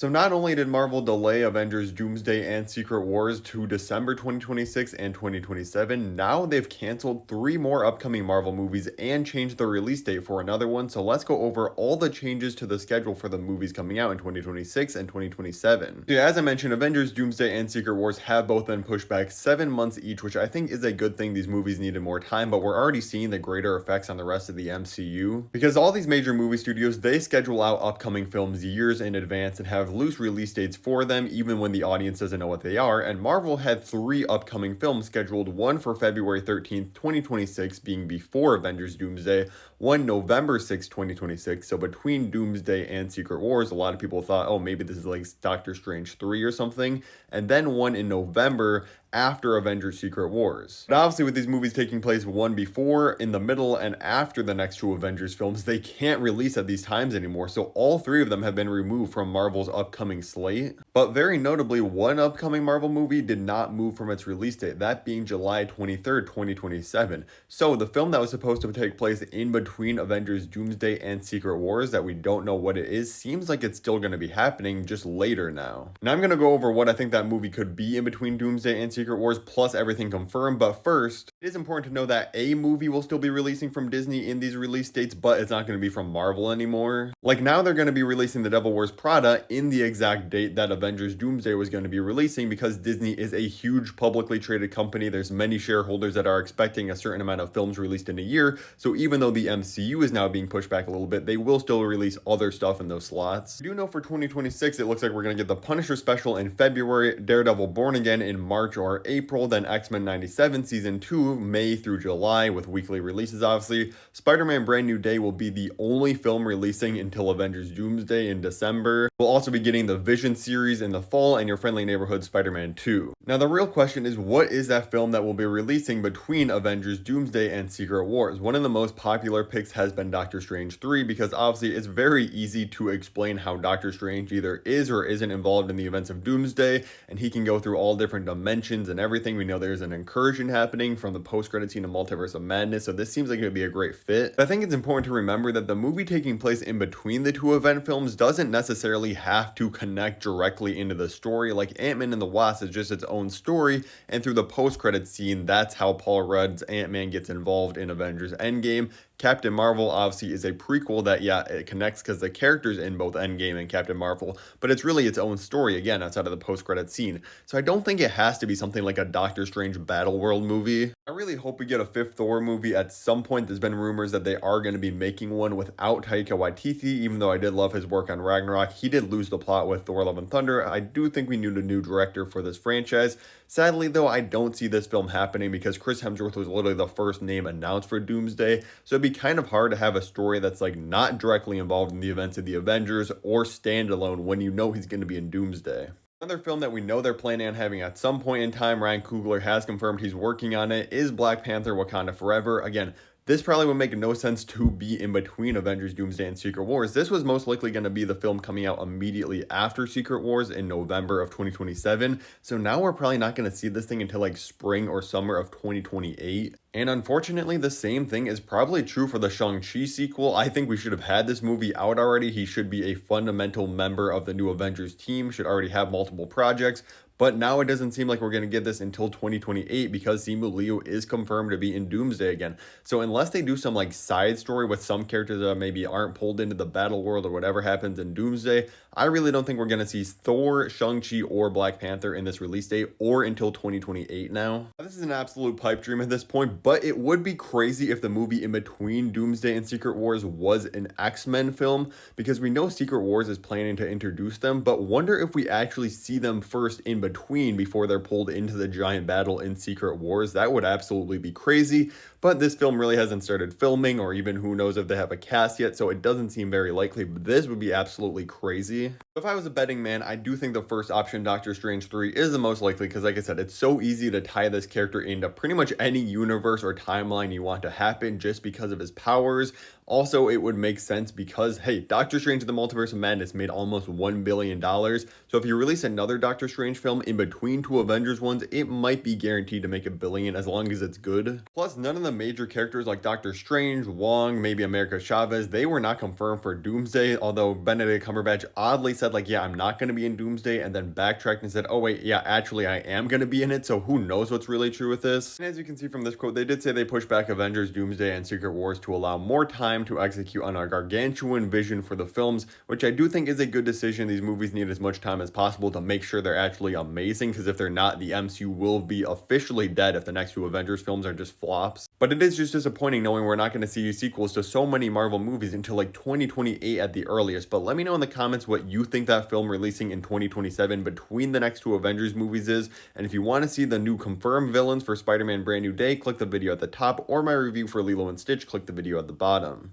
So not only did Marvel delay Avengers Doomsday and Secret Wars to December 2026 and 2027, now they've canceled three more upcoming Marvel movies and changed the release date for another one. So let's go over all the changes to the schedule for the movies coming out in 2026 and 2027. So yeah, as I mentioned, Avengers Doomsday and Secret Wars have both been pushed back 7 months each, which I think is a good thing. These movies needed more time, but we're already seeing the greater effects on the rest of the MCU because all these major movie studios, they schedule out upcoming films years in advance and have loose release dates for them even when the audience doesn't know what they are, and Marvel had three upcoming films scheduled, one for February 13th, 2026 being before Avengers Doomsday, one November 6th, 2026. So between Doomsday and Secret Wars, a lot of people thought, oh, maybe this is like Doctor Strange 3 or something, and then one in November after Avengers Secret Wars. But obviously with these movies taking place one before, in the middle, and after the next two Avengers films, they can't release at these times anymore, so all three of them have been removed from Marvel's upcoming slate. But very notably, one upcoming Marvel movie did not move from its release date, that being July 23rd, 2027. So the film that was supposed to take place in between Avengers Doomsday and Secret Wars that we don't know what it is, seems like it's still going to be happening, just later now. Now I'm going to go over what I think that movie could be in between Doomsday and Secret Wars, plus everything confirmed. But first, it is important to know that a movie will still be releasing from Disney in these release dates, but it's not going to be from Marvel anymore. Like now they're going to be releasing The Devil Wears Prada in the exact date that Avengers Doomsday was going to be releasing, because Disney is a huge publicly traded company. There's many shareholders that are expecting a certain amount of films released in a year. So even though the MCU is now being pushed back a little bit, they will still release other stuff in those slots. I do know for 2026, it looks like we're going to get the Punisher special in February, Daredevil Born Again in March or April, then X-Men 97 Season 2, May through July, with weekly releases obviously. Spider-Man Brand New Day will be the only film releasing until Avengers Doomsday in December. We'll also be getting the Vision series in the fall and Your Friendly Neighborhood Spider-Man 2. Now the real question is, what is that film that will be releasing between Avengers Doomsday and Secret Wars? One of the most popular picks has been Doctor Strange 3, because obviously it's very easy to explain how Doctor Strange either is or isn't involved in the events of Doomsday, and he can go through all different dimensions and everything. We know there's an incursion happening from the post-credit scene of Multiverse of Madness, so this seems like it would be a great fit. But I think it's important to remember that the movie taking place in between the two event films doesn't necessarily have to connect directly into the story. Like Ant-Man and the Wasp is just its own story, and through the post-credit scene, that's how Paul Rudd's Ant-Man gets involved in Avengers Endgame. Captain Marvel obviously is a prequel that, yeah, it connects because the characters in both Endgame and Captain Marvel, but it's really its own story, again, outside of the post-credit scene. So I don't think it has to be something like a Doctor Strange Battle World movie. I really hope we get a fifth Thor movie at some point. There's been rumors that they are going to be making one without Taika Waititi, even though I did love his work on Ragnarok. He did lose the plot with Thor Love and Thunder. I do think we need a new director for this franchise. Sadly, though, I don't see this film happening because Chris Hemsworth was literally the first name announced for Doomsday, so it'd be kind of hard to have a story that's like not directly involved in the events of the Avengers or standalone when you know he's going to be in Doomsday. Another film that we know they're planning on having at some point in time, Ryan Coogler has confirmed he's working on it, is Black Panther Wakanda Forever. Again, this probably would make no sense to be in between Avengers Doomsday and Secret Wars. This was most likely going to be the film coming out immediately after Secret Wars in November of 2027. So now we're probably not going to see this thing until like spring or summer of 2028. And unfortunately, the same thing is probably true for the Shang-Chi sequel. I think we should have had this movie out already. He should be a fundamental member of the new Avengers team, should already have multiple projects. But now it doesn't seem like we're going to get this until 2028 because Simu Liu is confirmed to be in Doomsday again. So unless they do some like side story with some characters that maybe aren't pulled into the battle world or whatever happens in Doomsday, I really don't think we're going to see Thor, Shang-Chi, or Black Panther in this release date or until 2028 now. This is an absolute pipe dream at this point, but it would be crazy if the movie in between Doomsday and Secret Wars was an X-Men film, because we know Secret Wars is planning to introduce them, but wonder if we actually see them first in between before they're pulled into the giant battle in Secret Wars. That would absolutely be crazy, but this film really hasn't started filming, or even who knows if they have a cast yet, so it doesn't seem very likely, but this would be absolutely crazy. If I was a betting man, I do think the first option, Doctor Strange 3, is the most likely, because like I said, it's so easy to tie this character into pretty much any universe or timeline you want to happen just because of his powers. Also, it would make sense because, hey, Doctor Strange in the Multiverse of Madness made almost $1 billion. So if you release another Doctor Strange film in between two Avengers ones, it might be guaranteed to make $1 billion as long as it's good. Plus, none of the major characters like Doctor Strange, Wong, maybe America Chavez, they were not confirmed for Doomsday, although Benedict Cumberbatch oddly said like, yeah, I'm not going to be in Doomsday, and then backtracked and said, oh wait, yeah, actually I am going to be in it, so who knows what's really true with this. And as you can see from this quote, they did say they pushed back Avengers, Doomsday, and Secret Wars to allow more time to execute on a gargantuan vision for the films, which I do think is a good decision. These movies need as much time as possible to make sure they're actually amazing, because if they're not, the MCU will be officially dead if the next two Avengers films are just flops. But it is just disappointing knowing we're not going to see sequels to so many Marvel movies until like 2028 at the earliest. But let me know in the comments what you think that film releasing in 2027 between the next two Avengers movies is. And if you want to see the new confirmed villains for Spider-Man Brand New Day, click the video at the top, or my review for Lilo and Stitch, click the video at the bottom.